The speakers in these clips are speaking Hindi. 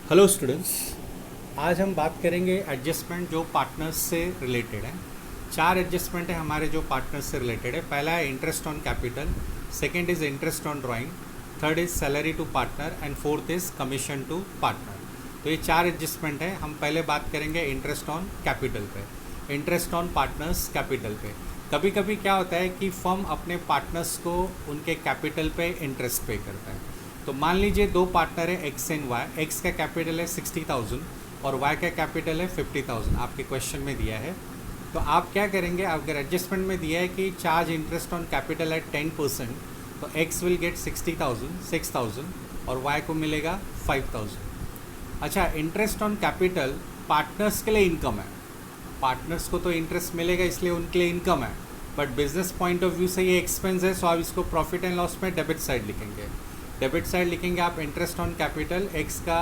Hello students. आज हम बात करेंगे एडजस्टमेंट जो पार्टनर्स से रिलेटेड है। चार एडजस्टमेंट है हमारे जो पार्टनर्स से रिलेटेड है। पहला है interest on capital, second is interest on drawing, third is salary to partner and fourth is commission to partner. तो ये चार एडजस्टमेंट है। हम पहले बात करेंगे इंटरेस्ट ऑन कैपिटल पे, इंटरेस्ट ऑन पार्टनर्स कैपिटल पे। कभी कभी क्या होता है कि फर्म अपने पार्टनर्स को उनके कैपिटल पे इंटरेस्ट पे करता है। तो मान लीजिए दो पार्टनर है एक्स एंड वाई। एक्स का कैपिटल है 60,000 और वाई का कैपिटल है 50,000, आपके क्वेश्चन में दिया है। तो आप क्या करेंगे, अगर एडजस्टमेंट में दिया है कि charge interest on capital eight 10%, तो एक्स विल गेट 60,000 और वाई को मिलेगा 5,000। अच्छा, इंटरेस्ट ऑन कैपिटल पार्टनर्स के लिए इनकम है। पार्टनर्स को तो इंटरेस्ट मिलेगा इसलिए उनके लिए इनकम है, but business point of view से ये एक्सपेंस है। सो आप इसको प्रॉफिट एंड लॉस में डेबिट साइड लिखेंगे। डेबिट साइड लिखेंगे आप इंटरेस्ट ऑन कैपिटल। एक्स का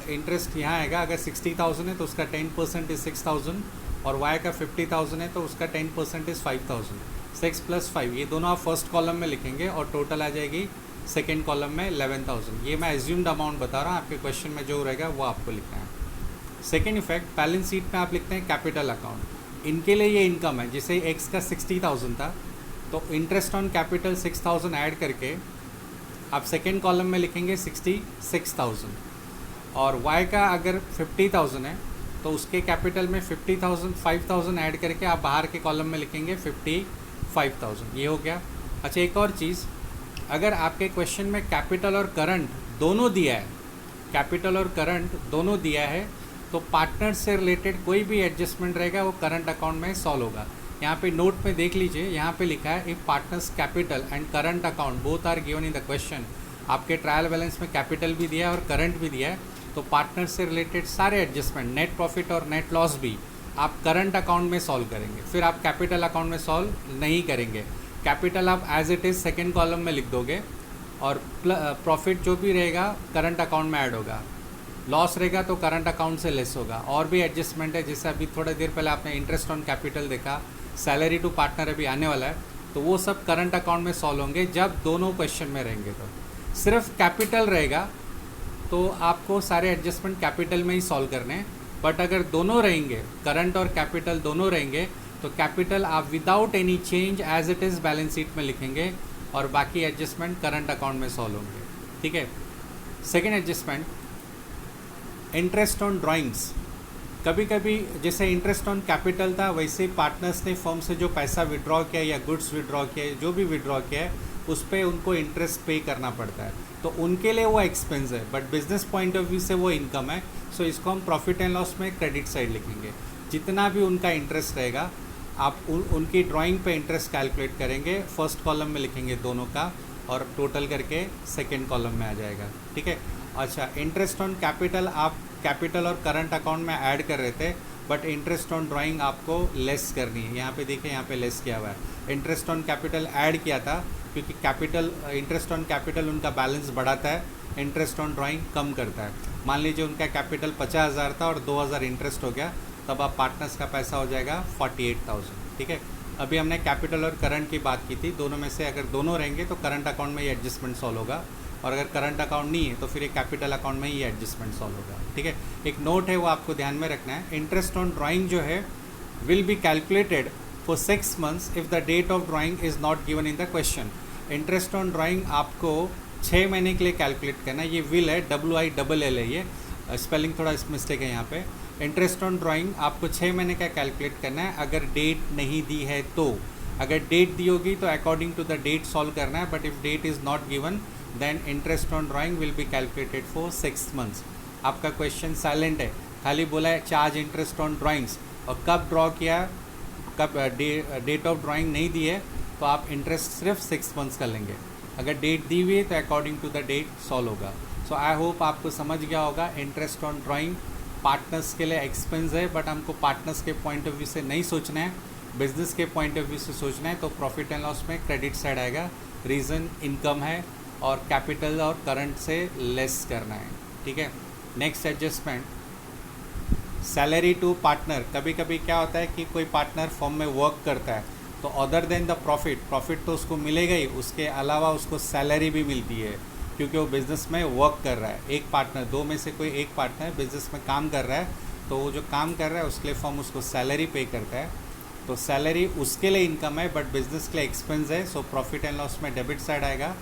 इंटरेस्ट यहाँ आएगा, अगर 60,000 है तो उसका 10% इज़ 6,000 और वाई का 50,000 है तो उसका 10% इज़ 5,000। 6 + 5 ये दोनों आप फर्स्ट कॉलम में लिखेंगे और टोटल आ जाएगी सेकेंड कॉलम में 11,000। ये मैं एज्यूम्ड अमाउंट बता रहा हूँ, आपके क्वेश्चन में जो रहेगा वो आपको लिखना है। सेकेंड इफेक्ट, बैलेंस शीट में आप लिखते हैं कैपिटल अकाउंट। इनके लिए ये इनकम है। जैसे एक्स का 60,000 था तो इंटरेस्ट ऑन कैपिटल 6,000 ऐड करके आप सेकेंड कॉलम में लिखेंगे 66,000। और वाई का अगर 50,000 है तो उसके कैपिटल में 50,000 5,000 ऐड करके आप बाहर के कॉलम में लिखेंगे 55,000। ये हो गया। अच्छा, एक और चीज़, अगर आपके क्वेश्चन में कैपिटल और करंट दोनों दिया है, कैपिटल और करंट दोनों दिया है, तो पार्टनर से रिलेटेड कोई भी एडजस्टमेंट रहेगा वो करंट अकाउंट में सॉल्व होगा। यहाँ पे नोट में देख लीजिए, यहाँ पे लिखा है if partners capital and current account both are given in the question. आपके ट्रायल बैलेंस में कैपिटल भी दिया है और करंट भी दिया है, तो पार्टनर से रिलेटेड सारे एडजस्टमेंट, नेट प्रॉफिट और नेट लॉस भी आप करंट अकाउंट में सॉल्व करेंगे। फिर आप कैपिटल अकाउंट में सॉल्व नहीं करेंगे। कैपिटल आप as it is second column में लिख दोगे और प्रॉफिट जो भी रहेगा करंट अकाउंट में ऐड होगा। लॉस रहेगा तो करंट अकाउंट से लेस होगा। और भी एडजस्टमेंट है, जैसे अभी थोड़ा देर पहले आपने इंटरेस्ट ऑन कैपिटल देखा, सैलरी टू पार्टनर अभी आने वाला है, तो वो सब करंट अकाउंट में सॉल्व होंगे जब दोनों क्वेश्चन में रहेंगे। तो सिर्फ कैपिटल रहेगा तो आपको सारे एडजस्टमेंट कैपिटल में ही सॉल्व करने हैं। बट अगर दोनों रहेंगे, करंट और कैपिटल दोनों रहेंगे, तो कैपिटल आप without any change as it is balance sheet में लिखेंगे और बाकी एडजस्टमेंट करंट अकाउंट में सॉल्व होंगे। ठीक है। Second adjustment, interest on drawings. कभी कभी जैसे इंटरेस्ट ऑन कैपिटल था, वैसे पार्टनर्स ने फर्म से जो पैसा विड्रॉ किया या गुड्स विड्रॉ किया, जो भी विड्रॉ किया है, उस पर उनको इंटरेस्ट पे करना पड़ता है। तो उनके लिए वो एक्सपेंस है, but business point of view से वो इनकम है। सो इसको हम प्रॉफिट एंड लॉस में क्रेडिट साइड लिखेंगे। जितना भी उनका इंटरेस्ट रहेगा आप उनकी ड्राइंग पे इंटरेस्ट कैलकुलेट करेंगे, फर्स्ट कॉलम में लिखेंगे दोनों का और टोटल करके सेकेंड कॉलम में आ जाएगा। ठीक है। अच्छा, इंटरेस्ट ऑन कैपिटल आप कैपिटल और करंट अकाउंट में ऐड कर रहे थे, बट इंटरेस्ट ऑन ड्राइंग आपको लेस करनी है। यहाँ पे देखिए, यहाँ पे लेस किया हुआ है। इंटरेस्ट ऑन कैपिटल ऐड किया था क्योंकि कैपिटल, इंटरेस्ट ऑन कैपिटल उनका बैलेंस बढ़ाता है, इंटरेस्ट ऑन ड्राइंग कम करता है। मान लीजिए उनका कैपिटल 50,000 था और 2,000 इंटरेस्ट हो गया, तब आप पार्टनर्स का पैसा हो जाएगा 48,000। ठीक है। अभी हमने कैपिटल और करंट की बात की थी, दोनों में से अगर दोनों रहेंगे तो करंट अकाउंट में ये एडजस्टमेंट सॉल्व होगा, और अगर करंट अकाउंट नहीं है तो फिर एक कैपिटल अकाउंट में ही एडजस्टमेंट सॉल्व होगा। ठीक है। एक नोट है वो आपको ध्यान में रखना है। इंटरेस्ट ऑन ड्राइंग जो है will be calculated for 6 months if the date of drawing is not given in the question. Interest on drawing आपको 6 महीने के लिए कैलकुलेट करना है। ये विल है, WILL है, ये स्पेलिंग थोड़ा मिस्टेक है यहाँ पे। इंटरेस्ट ऑन ड्राइंग आपको 6 महीने का कैलकुलेट करना है, अगर डेट नहीं दी है तो। अगर डेट दी होगी तो according to the date solve करना है, but if date is not given then interest on drawing will be calculated for 6 months. आपका क्वेश्चन साइलेंट है, खाली बोला है चार्ज इंटरेस्ट ऑन ड्राइंग्स, और कब ड्रॉ किया, कब डेट ऑफ ड्राइंग नहीं दी है तो आप इंटरेस्ट सिर्फ 6 मंथ्स का लेंगे। अगर डेट दी हुई है तो according to the date solve होगा। सो आई होप आपको समझ गया होगा। इंटरेस्ट ऑन ड्राइंग पार्टनर्स के लिए एक्सपेंस है, बट हमको पार्टनर्स के पॉइंट ऑफ व्यू से नहीं सोचना है, बिजनेस के पॉइंट ऑफ व्यू से सोचना है। तो प्रॉफिट एंड लॉस में क्रेडिट साइड आएगा, रीज़न इनकम है और कैपिटल और करंट से लेस करना है। ठीक है। Next adjustment, salary to partner. कभी कभी क्या होता है कि कोई पार्टनर फर्म में वर्क करता है तो अदर देन द प्रॉफिट तो उसको मिलेगा ही, उसके अलावा उसको सैलरी भी मिलती है। क्योंकि वो बिज़नेस में वर्क कर रहा है। एक पार्टनर, दो में से कोई एक पार्टनर बिज़नेस में काम कर रहा है, तो वो जो काम कर रहा है उसके लिए फर्म उसको सैलरी पे करता है। तो सैलरी उसके लिए इनकम है बट बिजनेस के लिए एक्सपेंस है। सो प्रॉफिट एंड लॉस में डेबिट साइड आएगा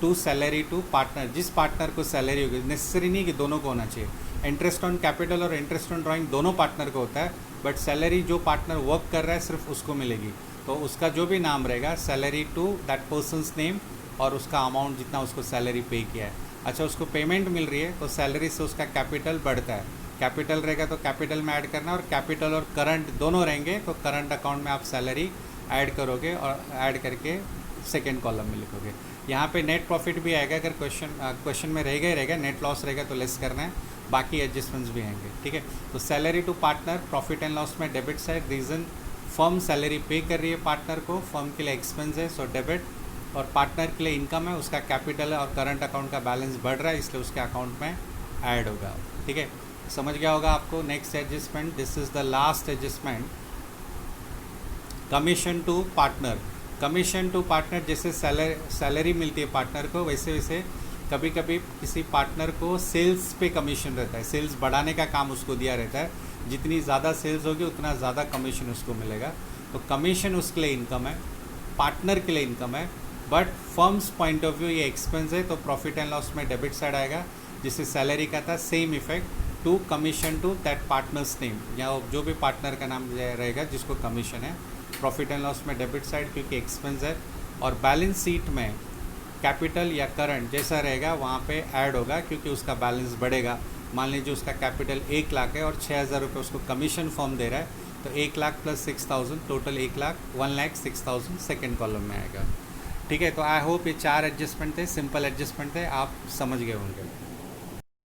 टू सैलरी टू पार्टनर। जिस पार्टनर को सैलरी होगी, नेसेसरी नहीं कि दोनों को होना चाहिए। इंटरेस्ट ऑन कैपिटल और इंटरेस्ट ऑन ड्राइंग दोनों पार्टनर को होता है, बट सैलरी जो पार्टनर वर्क कर रहा है सिर्फ उसको मिलेगी। तो उसका जो भी नाम रहेगा, salary to that persons name और उसका अमाउंट जितना उसको सैलरी पे किया है। अच्छा, उसको पेमेंट मिल रही है तो सैलरी से उसका कैपिटल बढ़ता है। कैपिटल रहेगा तो कैपिटल में ऐड करना, और कैपिटल और करंट दोनों रहेंगे तो करंट अकाउंट में आप सैलरी ऐड करोगे और ऐड करके सेकेंड कॉलम में लिखोगे। यहाँ पे नेट प्रॉफिट भी आएगा, अगर क्वेश्चन में रहेगा ही रहेगा। नेट लॉस रहेगा तो लेस करना है, बाकी एडजस्टमेंट्स भी आएंगे, ठीक है। तो salary to partner, profit and loss में debit side. Reason, firm salary pay कर रही है पार्टनर को, फर्म के लिए एक्सपेंस है सो डेबिट, और पार्टनर के लिए इनकम है, उसका कैपिटल और करंट अकाउंट का बैलेंस बढ़ रहा है इसलिए उसके अकाउंट में ऐड होगा, ठीक है। समझ गया होगा आपको। Next adjustment, this is the last adjustment, commission to partner. Commission to partner, जैसे सैलरी मिलती है पार्टनर को, वैसे वैसे कभी कभी किसी पार्टनर को सेल्स पे कमीशन रहता है। सेल्स बढ़ाने का काम उसको दिया रहता है, जितनी ज़्यादा सेल्स होगी उतना ज़्यादा कमीशन उसको मिलेगा। तो कमीशन उसके लिए इनकम है, पार्टनर के लिए इनकम है, but firms point of view ये एक्सपेंस है। तो प्रॉफिट एंड लॉस में डेबिट साइड आएगा, जिससे सैलरी का था same effect to commission to that partners name, या जो भी पार्टनर का नाम रहेगा जिसको कमीशन है। प्रॉफिट एंड लॉस में डेबिट साइड क्योंकि एक्सपेंस है, और बैलेंस शीट में कैपिटल या करंट जैसा रहेगा वहाँ पे ऐड होगा क्योंकि उसका बैलेंस बढ़ेगा। मान लीजिए उसका कैपिटल 1 लाख है और 6,000 रुपये उसको कमीशन फॉर्म दे रहा है, तो 1 lakh plus 6,000 total 1,06,000 second column में आएगा, ठीक है। तो आई होप ये 4 एडजस्टमेंट थे, सिंपल एडजस्टमेंट थे, आप समझ गए होंगे।